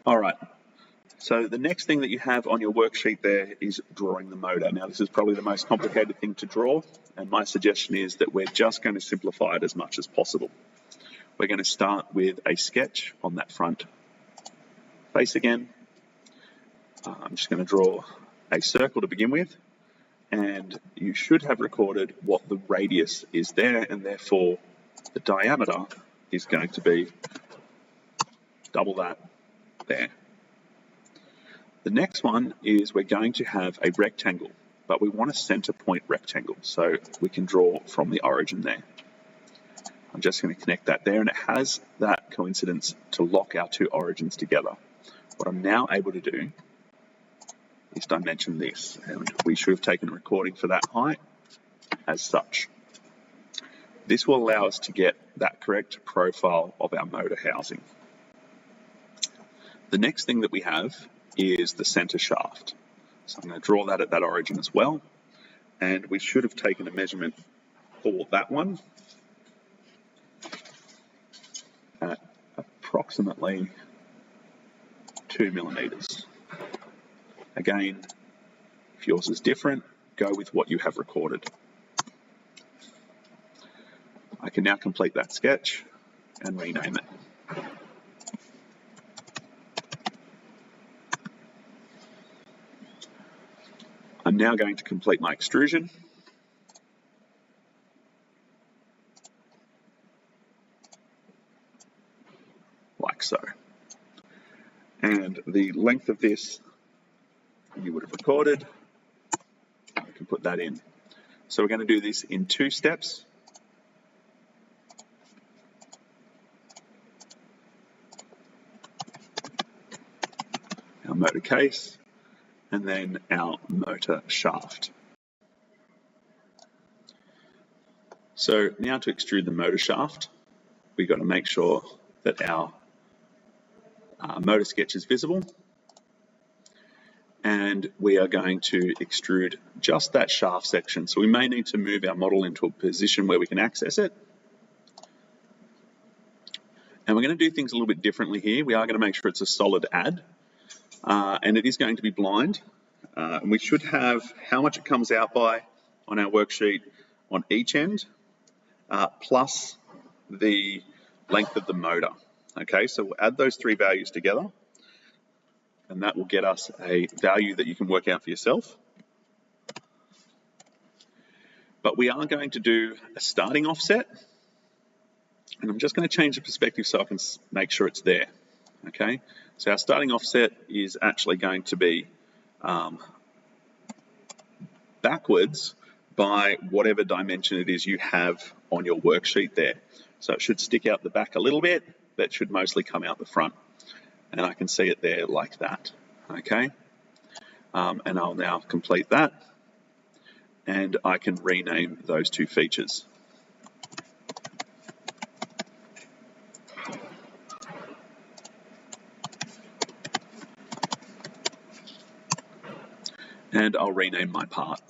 All right. So the next thing that you have on your worksheet there is drawing the motor. Now this is probably the most complicated thing to draw, and my suggestion is that we're just going to simplify it as much as possible. We're going to start with a sketch on that front face again. I'm just going to draw a circle to begin with, and you should have recorded what the radius is there, and therefore the diameter is going to be double that there. The next one is we're going to have a rectangle, but we want a center point rectangle, so we can draw from the origin there. I'm just going to connect that there, and it has that coincidence to lock our two origins together. What I'm now able to do is dimension this, and we should have taken a recording for that height as such. This will allow us to get that correct profile of our motor housing. The next thing that we have is the center shaft. So I'm going to draw that at that origin as well, and we should have taken a measurement for that one at approximately 2 millimeters. Again, if yours is different, go with what you have recorded. I can now complete that sketch and rename it. I'm now going to complete my extrusion. Like so. And the length of this you would have recorded. I can put that in. So we're going to do this in 2 steps. Our motor case, and then our motor shaft. So now to extrude the motor shaft, we've got to make sure that our motor sketch is visible, and we are going to extrude just that shaft section. So we may need to move our model into a position where we can access it. And we're going to do things a little bit differently here. We are going to make sure it's a solid add. And it is going to be blind, and we should have how much it comes out by on our worksheet on each end, plus the length of the motor. Okay, so we'll add those 3 values together, and that will get us a value that you can work out for yourself. But we are going to do a starting offset, and I'm just going to change the perspective so I can make sure it's there. Okay, so our starting offset is actually going to be backwards by whatever dimension it is you have on your worksheet there. So it should stick out the back a little bit, but it should mostly come out the front. And I can see it there like that. Okay, and I'll now complete that, and I can rename those 2 features. And I'll rename my part.